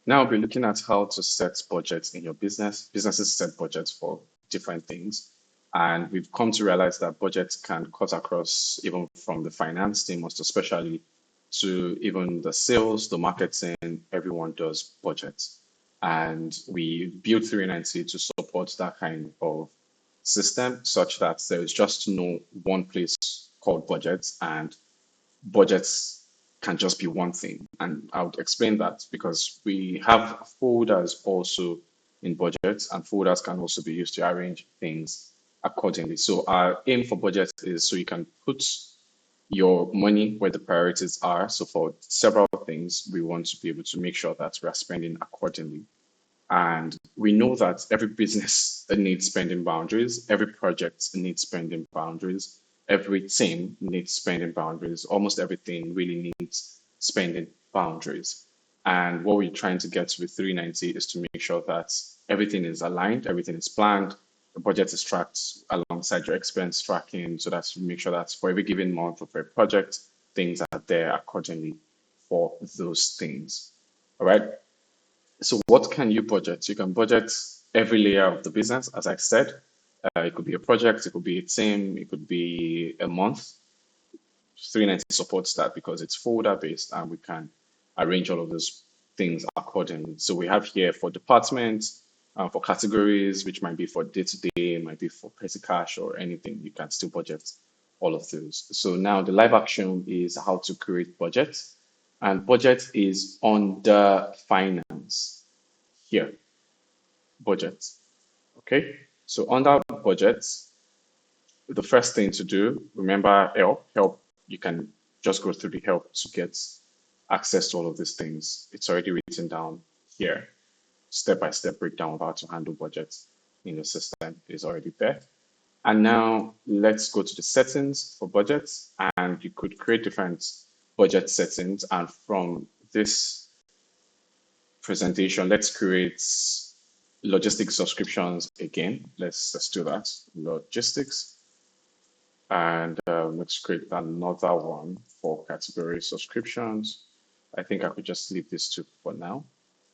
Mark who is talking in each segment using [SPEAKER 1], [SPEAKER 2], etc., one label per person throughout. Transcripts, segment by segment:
[SPEAKER 1] Now we're looking at how to set budgets in your business. Businesses set budgets for different things. And we've come to realize that budgets can cut across even from the finance team, most especially to even the sales, the marketing, everyone does budgets. And we built 390 to support that kind of system such that there is just no one place called budgets and budgets can just be one thing. And I would explain that because we have folders also in budgets, and folders can also be used to arrange things accordingly. So our aim for budget is so you can put your money where the priorities are. So for several things, we want to be able to make sure that we're spending accordingly. And we know that every business needs spending boundaries, every project needs spending boundaries, every team needs spending boundaries, almost everything really needs spending boundaries. And what we're trying to get with 390 is to make sure that everything is aligned, everything is planned, the budget is tracked alongside your expense tracking so that you make sure that for every given month or for a project, things are there accordingly for those things. All right. So what can you budget? You can budget every layer of the business, as I said. It could be a project, it could be a team, it could be a month. 390 supports that because it's folder based and we can arrange all of those things accordingly. So we have here for departments, for categories, which might be for day to day, might be for petty cash or anything. You can still budget all of those. So now the live action is how to create budget. And budget is under finance here, budget. Okay. So under budget, the first thing to do, remember help, you can just go through the help to get access to all of these things. It's already written down here. Step-by-step breakdown of how to handle budgets in the system is already there. And now let's go to the settings for budgets, and you could create different budget settings. And from this presentation, let's create logistics subscriptions again. Let's do that. Logistics. And let's create another one for category subscriptions. I think I could just leave this two for now.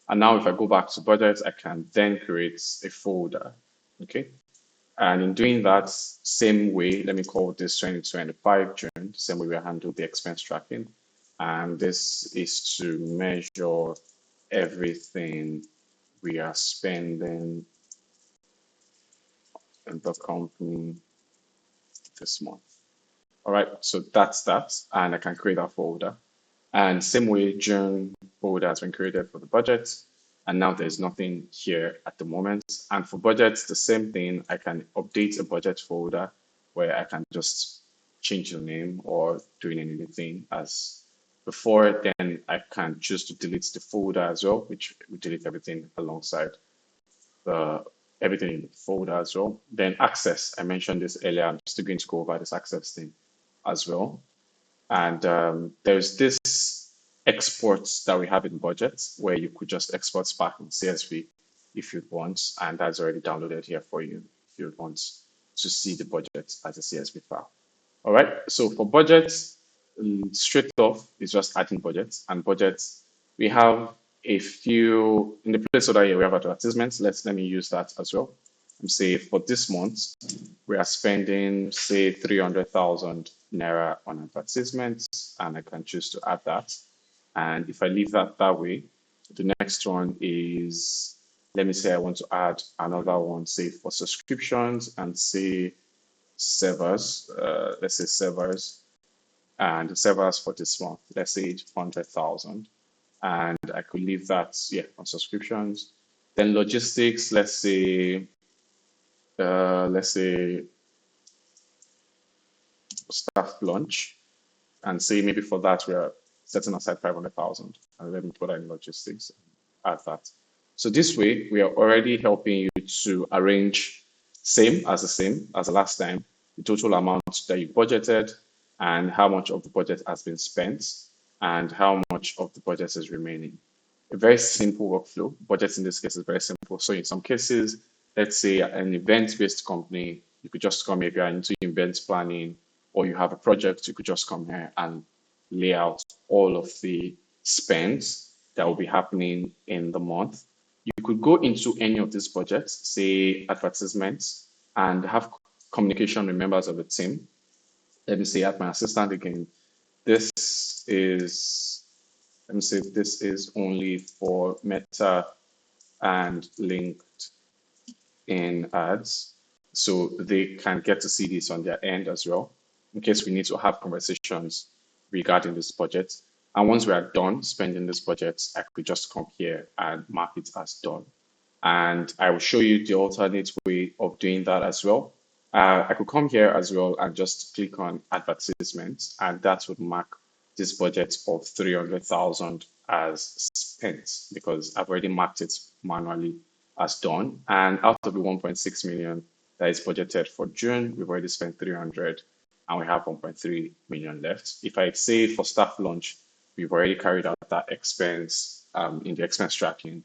[SPEAKER 1] And now if I go back to budget, I can then create a folder. Okay. And in doing that same way, let me call this 2025 June, same way we handle the expense tracking. And this is to measure everything we are spending in the company this month. All right, so that's that. And I can create a folder. And same way, June folder has been created for the budget. And now there's nothing here at the moment. And for budgets, the same thing. I can update a budget folder where I can just change the name or doing anything as before. Then I can choose to delete the folder as well, which will delete everything alongside the everything in the folder as well. Then access, I mentioned this earlier. I'm still going to go over this access thing as well. And there's this exports that we have in budget where you could just export Spark in CSV if you'd want, and that's already downloaded here for you if you want to see the budget as a CSV file. All right, so for budgets, straight off is just adding budgets, and budgets, we have a few in the placeholder here, we have advertisements. Let me use that as well. And say for this month, we are spending, say, 300,000 Naira on advertisements, and I can choose to add that. And if I leave that way, the next one is, let me say I want to add another one, say for subscriptions and say servers, let's say servers, and servers for this month, let's say 100,000. And I could leave that, yeah, on subscriptions. Then logistics, let's say staff lunch, and say maybe for that we're setting aside 500,000, and let me put that in logistics, add that. So this way we are already helping you to arrange same as the last time, the total amount that you budgeted and how much of the budget has been spent and how much of the budget is remaining. A very simple workflow. Budget in this case is very simple. So in some cases, let's say an event-based company, you could just come if you're into event planning or you have a project, you could just come here and lay out all of the spends that will be happening in the month. You could go into any of these budgets, say advertisements, and have communication with members of the team. Let me say at my assistant again, this is, let me say this is only for Meta and linked in ads. So they can get to see this on their end as well, in case we need to have conversations regarding this budget. And once we are done spending this budget, I could just come here and mark it as done. And I will show you the alternate way of doing that as well. I could come here as well and just click on advertisements, and that would mark this budget of 300,000 as spent because I've already marked it manually as done. And out of the 1.6 million that is budgeted for June, we've already spent 300 and we have 1.3 million left. If I say for staff lunch, we've already carried out that expense in the expense tracking.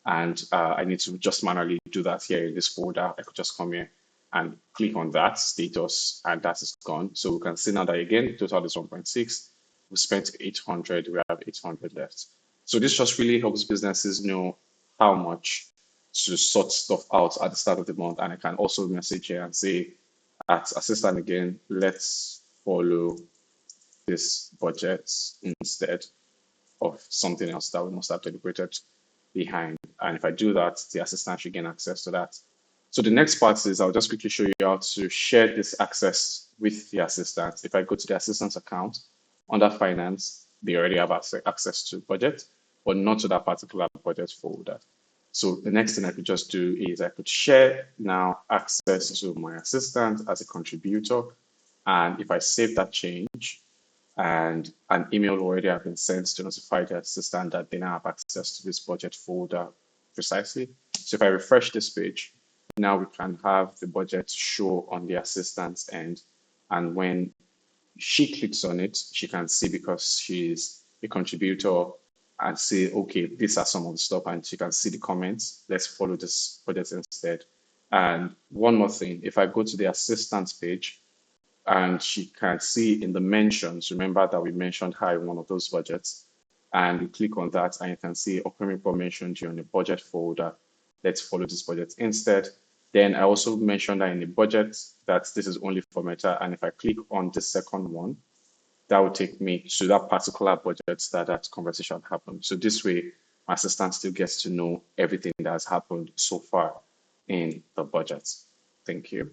[SPEAKER 1] And I need to just manually do that here in this folder. I could just come here and click on that status, and that is gone. So we can see now that again, total is 1.6. We spent 800, we have 800 left. So this just really helps businesses know how much to sort stuff out at the start of the month. And I can also message here and say, at assistant again, let's follow this budget instead of something else that we must have deliberated behind. And if I do that, the assistant should gain access to that. So the next part is I'll just quickly show you how to share this access with the assistant. If I go to the assistant's account under finance, they already have access to budget, but not to that particular budget folder. So the next thing I could just do is I could share now access to my assistant as a contributor. And if I save that change, and an email already have been sent to notify the assistant that they now have access to this budget folder precisely. So if I refresh this page, now we can have the budget show on the assistant's end. And when she clicks on it, she can see because she's a contributor and say, okay, these are some of the stuff, and she can see the comments. Let's follow this budget instead. And one more thing, if I go to the assistant's page, and she can see in the mentions, remember that we mentioned her in one of those budgets, and you click on that and you can see Okpem report mentioned here in the budget folder. Let's follow this budget instead. Then I also mentioned that in the budget that this is only for Meta, and if I click on the second one, that will take me to that particular budget that conversation happened. So this way, my assistant still gets to know everything that has happened so far in the budget. Thank you.